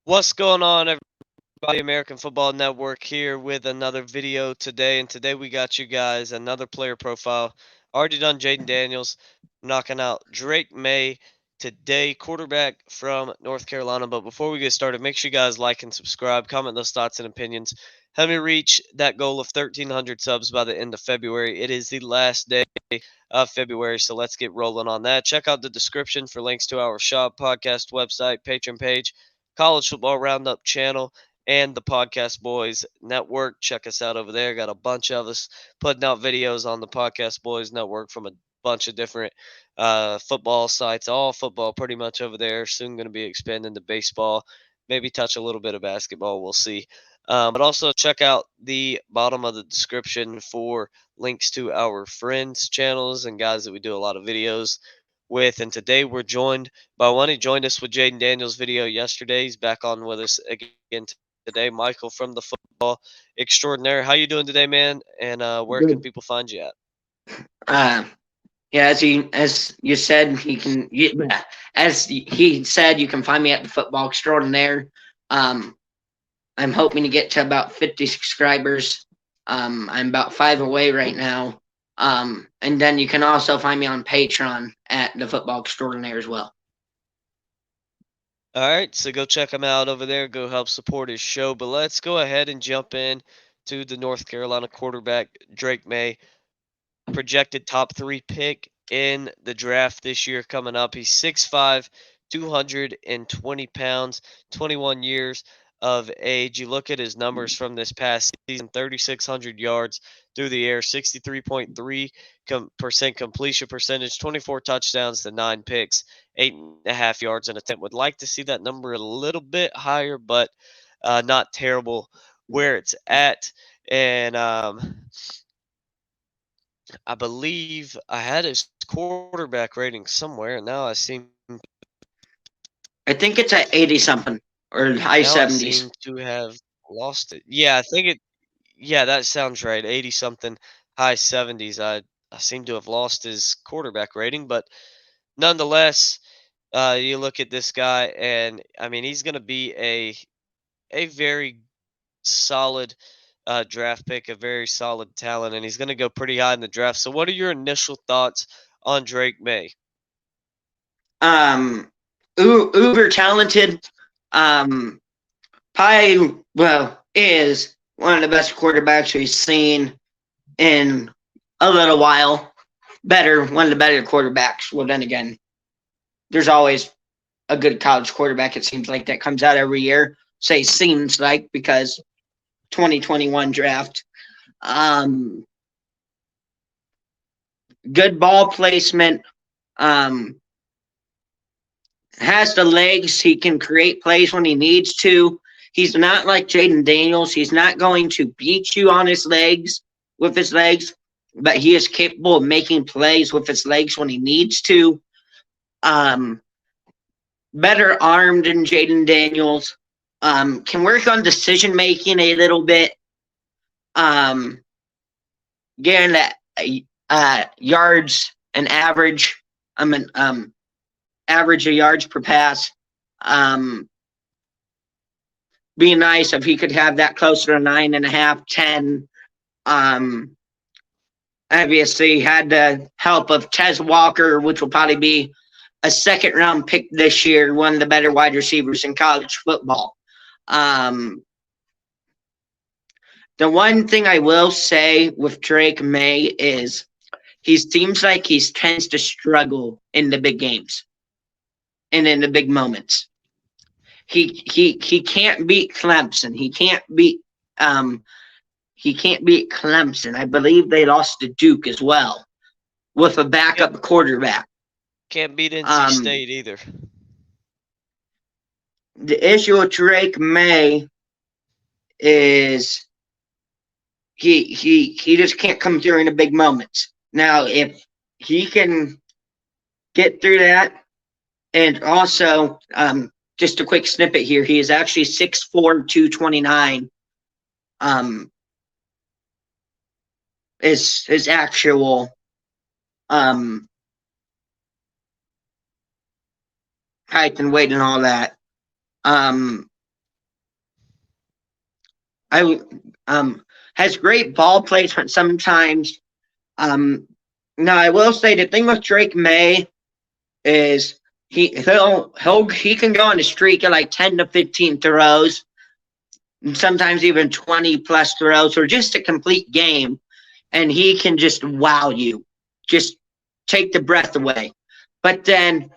What's going on, everybody? American Football Network here with another video today. And today we got you guys another player profile. Already done Jaden Daniels, knocking out Drake May today, quarterback from North Carolina. But before we get started, make sure you guys like and subscribe, comment those thoughts and opinions. Help me reach that goal of 1,300 subs by the end of February. It is the last day of February, so let's get rolling on that. Check out the description for links to our shop, podcast, website, Patreon page, College Football Roundup channel, and the Podcast Boys Network. Check us out over there. Got a bunch of us putting out videos on the Podcast Boys Network from a bunch of different football sites, all football pretty much over there. Soon going to be expanding to baseball, maybe touch a little bit of basketball. We'll see. But also check out the bottom of the description for links to our friends' channels and guys that we do a lot of videos with. And today we're joined by one. He joined us with Jaden Daniels' video yesterday. He's back on with us again today. Michael from the Football Extraordinaire. How you doing today, man? And where can Good. people find you at? Uh, yeah, as you said, as he said, you can find me at the Football Extraordinaire. Um, I'm hoping to get to about 50 subscribers. I'm about 5 away right now. And then you can also find me on Patreon at the Football Extraordinaire as well. All right, so go check him out over there. Go help support his show. But let's go ahead and jump in to the North Carolina quarterback, Drake May, projected top 3 pick in the draft this year coming up. He's 6'5", 220 pounds, 21 years of age. You look at his numbers from this past season: 3,600 yards through the air, 63.3% completion percentage, 24 touchdowns to 9 picks, 8.5 yards an attempt. Would like to see that number a little bit higher, but not terrible where it's at. And I believe I had his quarterback rating somewhere, and I think it's at 80 something or high now I 70s. seem to have lost it. Yeah, I think it. Yeah, that sounds right. 80 something, high 70s. I seem to have lost his quarterback rating, but nonetheless, you look at this guy, and I mean he's going to be a very solid draft pick, a very solid talent, and he's going to go pretty high in the draft. So, what are your initial thoughts on Drake May? Um, Uber talented. Um, is one of the best quarterbacks we've seen in a little while. One of the better quarterbacks. Well, then again, there's always a good college quarterback, it seems like, that comes out every year. Say seems like, because 2021 draft. Um, Good ball placement. Um, has the legs. He can create plays when he needs to. He's not like Jaden Daniels. He's not going to beat you on his legs with his legs, but he is capable of making plays with his legs when he needs to. Um, Better armed than Jaden Daniels. Can work on decision making a little bit. Um, Getting that yards and average. Average of yards per pass. Um, be nice if he could have that closer to 9.5, 10. Um, Obviously, had the help of Tez Walker, which will probably be a second round pick this year, one of the better wide receivers in college football. Um, the one thing I will say with Drake May is he seems like he tends to struggle in the big games and in the big moments. He can't beat Clemson. He can't beat Clemson. I believe they lost to Duke as well with a Yep, backup quarterback. can't beat NC Um, State either. the issue with Drake May is he just can't come through in the big moments. Now, if he can get through that, and also just a quick snippet here, he is actually 6'4", 229. Um, is his actual um height and weight and all that. Um, I has great ball placement sometimes. Um, Now I will say the thing with Drake May is he can go on a streak of like 10 to 15 throws, and sometimes even 20 plus throws, or just a complete game, and he can just wow you, just take the breath away. But then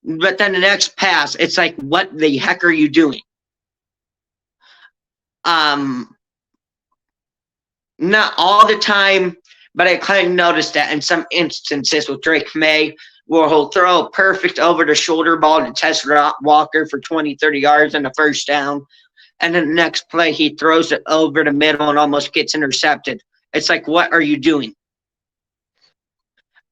but then the next pass, it's like, what the heck are you doing? Um, Not all the time, but I kind of noticed that in some instances with Drake May, where he'll throw a perfect over the shoulder ball to Tess Walker for 20, 30 yards and a first down. And then the next play, he throws it over the middle and almost gets intercepted. It's like, what are you doing?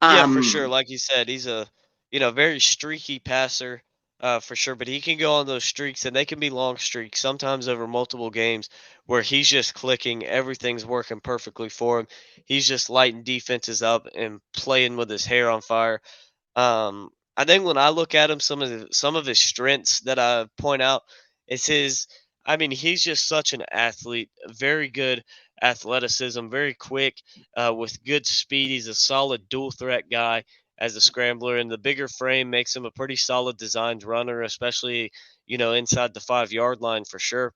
Yeah, for sure. Um, Like you said, he's a very streaky passer, for sure. But he can go on those streaks, and they can be long streaks, sometimes over multiple games, where he's just clicking, everything's working perfectly for him. He's just lighting defenses up and playing with his hair on fire. I think when I look at him, some of his strengths that I point out is his. I mean, he's just such an athlete, very good athleticism, very quick, with good speed. He's a solid dual threat guy as a scrambler, and the bigger frame makes him a pretty solid designed runner, especially inside the 5 yard line for sure.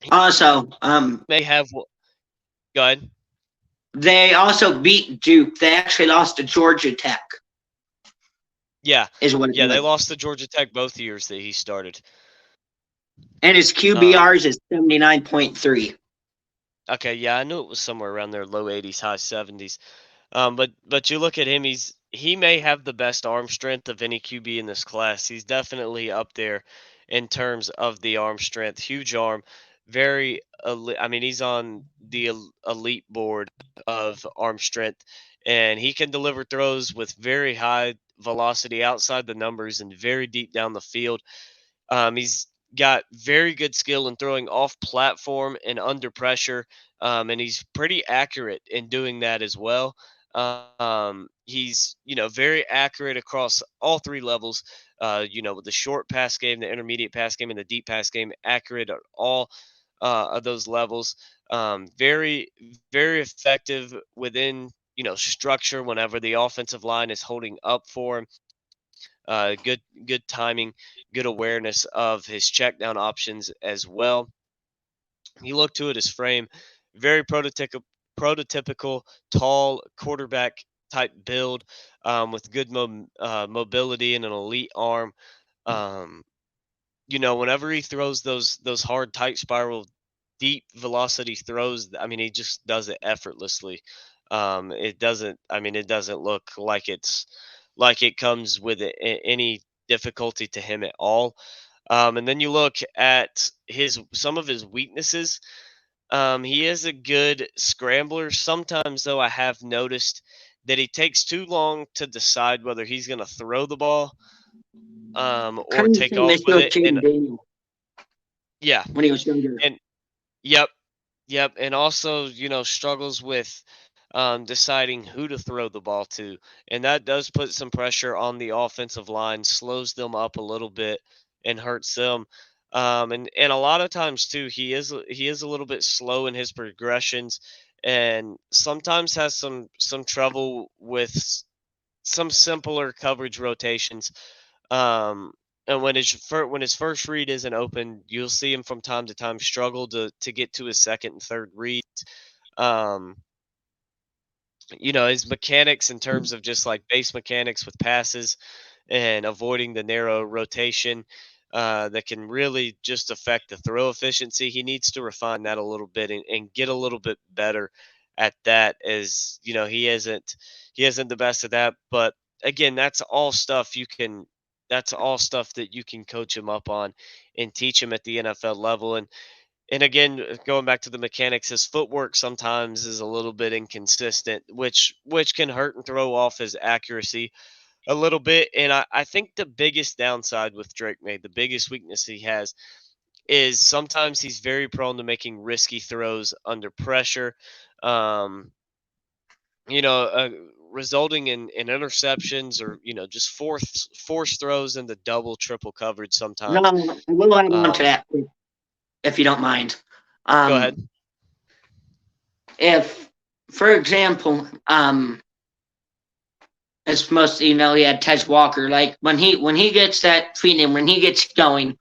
He Also, may have. Go ahead. they also beat Duke. They actually lost to Georgia Tech, Yeah, is what it yeah, they was. lost to Georgia Tech both years that he started. And his Um, QBRs is 79.3. Okay, yeah, I knew it was somewhere around there, low 80s, high 70s. But you look at him, he may have the best arm strength of any QB in this class. He's definitely up there in terms of the arm strength. Huge arm, very I mean, he's on the elite board of arm strength, and he can deliver throws with very high velocity outside the numbers and very deep down the field. He's got very good skill in throwing off platform and under pressure, and he's pretty accurate in doing that as well. He's very accurate across all three levels. With the short pass game, the intermediate pass game, and the deep pass game, accurate at all of those levels. Very very effective within structure whenever the offensive line is holding up for him. Good timing, good awareness of his check down options as well. You look to it his frame, very prototypical tall quarterback type build, with good mobility and an elite arm. Um, whenever he throws those hard tight spiral deep velocity throws, I mean, he just does it effortlessly. It doesn't look like it comes with any difficulty to him at all. And then you look at his some of his weaknesses. He is a good scrambler. Sometimes, though, I have noticed that he takes too long to decide whether he's going to throw the ball, or Kind of the take same off issue with with it. And Jaden Daniel yeah, when he was younger. and yep, yep, and also struggles with deciding who to throw the ball to, and that does put some pressure on the offensive line, slows them up a little bit, and hurts them. And a lot of times too, he is a little bit slow in his progressions, and sometimes has some trouble with some simpler coverage rotations. Um, and when his first read isn't open, you'll see him from time to time struggle to get to his second and third reads. Um, his mechanics in terms of just like base mechanics with passes and avoiding the narrow rotation, that can really just affect the throw efficiency. He needs to refine that a little bit and get a little bit better at that. As he isn't the best at that. But again, that's all stuff that you can coach him up on and teach him at the NFL level. And again, going back to the mechanics, his footwork sometimes is a little bit inconsistent, which can hurt and throw off his accuracy a little bit. And I think the biggest downside with Drake May, the biggest weakness he has, is sometimes he's very prone to making risky throws under pressure. Um, you know, uh, Resulting in interceptions, or just forced throws into double triple coverage No, sometimes. I will add on to Um, that if you don't mind. Go ahead. Um, if, for example, as most of you know, he had Tez Walker. Like when he gets that feeling, when he gets going,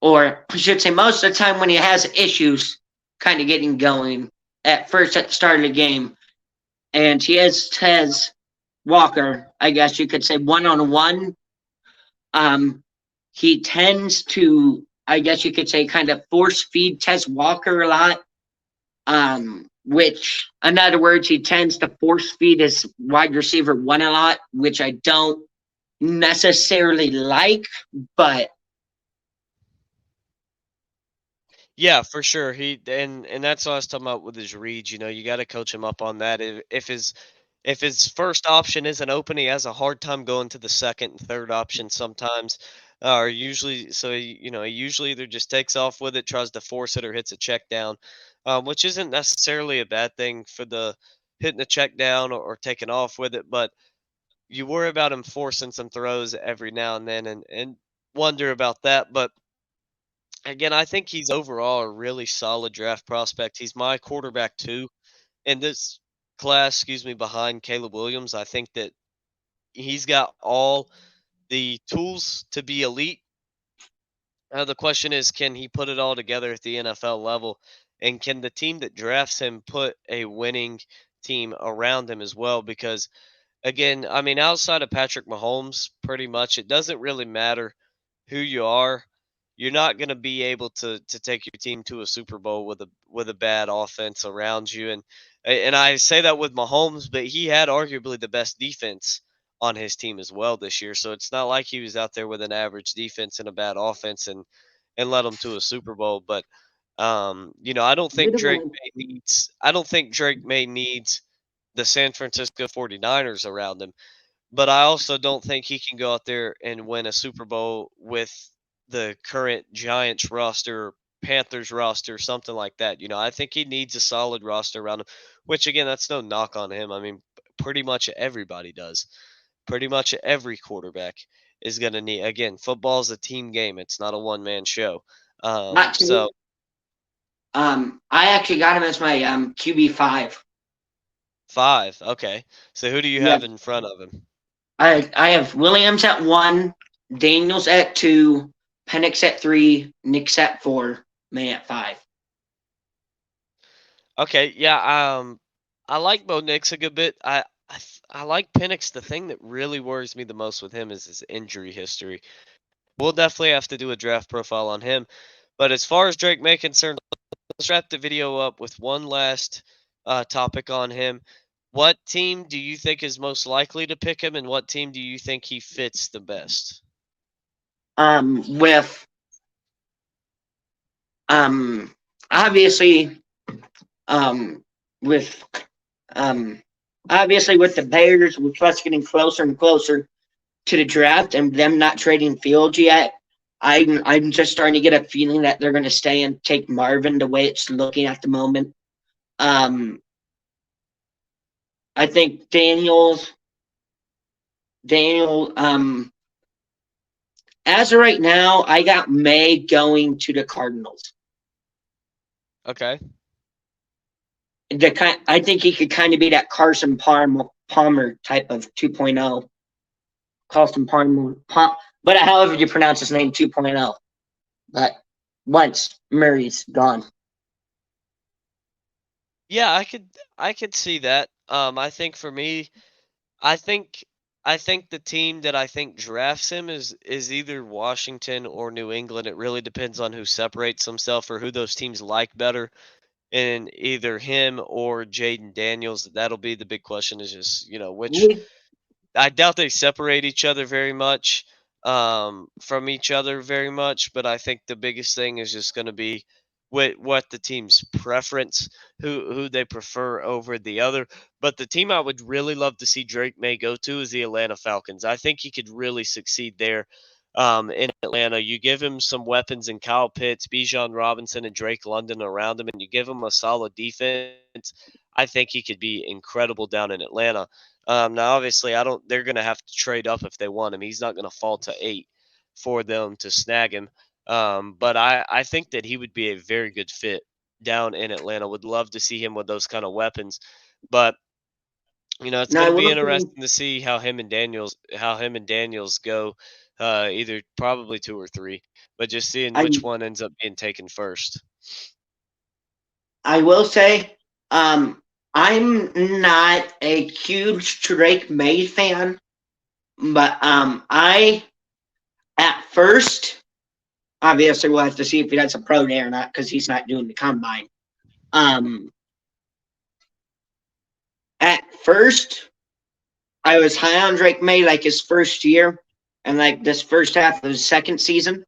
or I should say, most of the time when he has issues, kind of getting going at first at the start of the game, and he has Tez Walker, I guess you could say one on one. Um, he tends to, I guess you could say, kind of force feed Tez Walker a lot. Which, in other words, he tends to force feed his wide receiver one a lot, which I don't necessarily like, but Yeah, for sure. And that's what I was talking about with his reads. You got to coach him up on that. If his first option isn't open, he has a hard time going to the second and third option sometimes. Or usually, so he usually either just takes off with it, tries to force it, or hits a check down, which isn't necessarily a bad thing for the hitting the check down or taking off with it. But you worry about him forcing some throws every now and then, and wonder about that. But again, I think he's overall a really solid draft prospect. He's my quarterback too in this class, excuse me, behind Caleb Williams. I think that he's got all the tools to be elite. The question is, can he put it all together at the NFL level? And can the team that drafts him put a winning team around him as well? Because again, I mean, outside of Patrick Mahomes, pretty much it doesn't really matter who you are. You're not going to be able to take your team to a Super Bowl with a bad offense around you. And I say that with Mahomes, but he had arguably the best defense on his team as well this year. So it's not like he was out there with an average defense and a bad offense and led them to a Super Bowl. But I don't think Drake May needs the San Francisco 49ers around him, but I also don't think he can go out there and win a Super Bowl with the current Giants roster, Panthers roster, something like that. I think he needs a solid roster around him, which again, that's no knock on him. I mean, pretty much everybody does. Pretty much every quarterback is going to need, again, football is a team game. It's not a one man show. not to So me. I actually got him as my QB5. five. Okay. So who do you Yeah, have in front of him? I have Williams at one, Daniels at two, Penix at three, Nix at four, May at five. Okay, yeah, I like Bo Nix a good bit. I like Penix. The thing that really worries me the most with him is his injury history. We'll definitely have to do a draft profile on him. But as far as Drake May concerned, let's wrap the video up with one last topic on him. What team do you think is most likely to pick him, and what team do you think he fits the best? With um obviously um with um obviously with the Bears, with us getting closer and closer to the draft and them not trading Fields yet, I'm just starting to get a feeling that they're going to stay and take Marvin the way it's looking at the moment. Um, I think Daniel. As of right now, I got May going to the Cardinals. Okay. I think he could kind of be that Palmer type of 2.0. Carson Palmer, but however you pronounce his name, 2.0. But once Murray's gone. Yeah, I could see that. I think for me, I think I think the team that I think drafts him is either Washington or New England. It really depends on who separates himself or who those teams like better, and either him or Jaden Daniels. That'll be the big question. Is just which We I doubt they separate each other very much from each other very much, but I think the biggest thing is just going to be what the team's preference, who they prefer over the other. But the team I would really love to see Drake May go to is the Atlanta Falcons. I think he could really succeed there. In Atlanta, you give him some weapons in Kyle Pitts, Bijan Robinson, and Drake London around him, and you give him a solid defense. I think he could be incredible down in Atlanta. Now, obviously, I don't. They're going to have to trade up if they want him. He's not going to fall to 8 for them to snag him. But I think that he would be a very good fit. down in Atlanta. Would love to see him with those kind of weapons, but it's Now going I to be will say interesting to see how him and Daniels go. Either probably two or three, but just seeing I which one ends up being taken first. I will say, I'm not a huge Drake May fan, but I at first obviously we'll have to see if he does a pro day or not because he's not doing the combine. Um, at first I was high on Drake May like his first year and like this first half of his second season.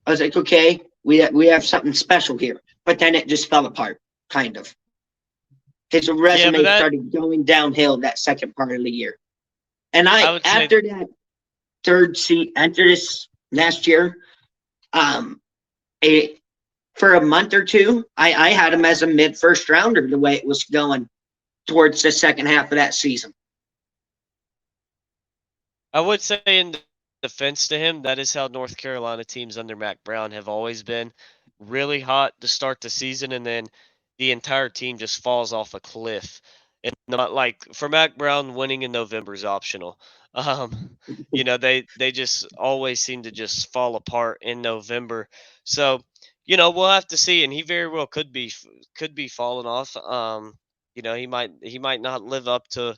I was like, okay, we have something special here. But then it just fell apart, kind of. His Yeah, but resume started going downhill that second part of the year. And I I would say after that third seat enter this last year, um a for a month or two, I had him as a mid first rounder the way it was going towards the second half of that season. I would say in defense to him, that is how North Carolina teams under Mac Brown have always been really hot to start the season, and then the entire team just falls off a cliff. And like for Mac Brown, winning in November is optional. They just always seem to just fall apart in November. So, we'll have to see, and he very well could be falling off. He might not live up to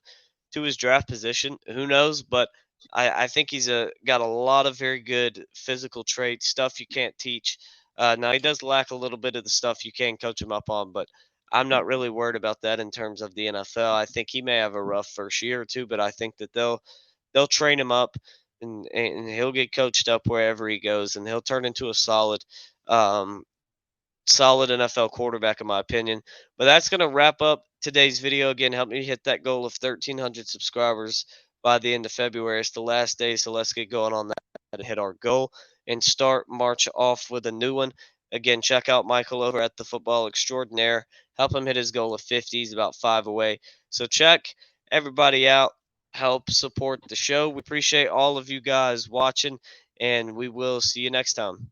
his draft position. Who knows? But I think he's got a lot of very good physical traits, stuff you can't teach. Now he does lack a little bit of the stuff you can coach him up on, but I'm not really worried about that in terms of the NFL. I think he may have a rough first year or two, but I think that they'll train him up and he'll get coached up wherever he goes, and he'll turn into a um, solid NFL quarterback, in my opinion. But that's going to wrap up today's video. Again, help me hit that goal of 1,300 subscribers by the end of February. It's the last day, so let's get going on that and hit our goal and start March off with a new one. Again, check out Michael over at the Football Extraordinaire. Help him hit his goal of 50. He's about 5 away. So check everybody out. Help support the show. We appreciate all of you guys watching, and we will see you next time.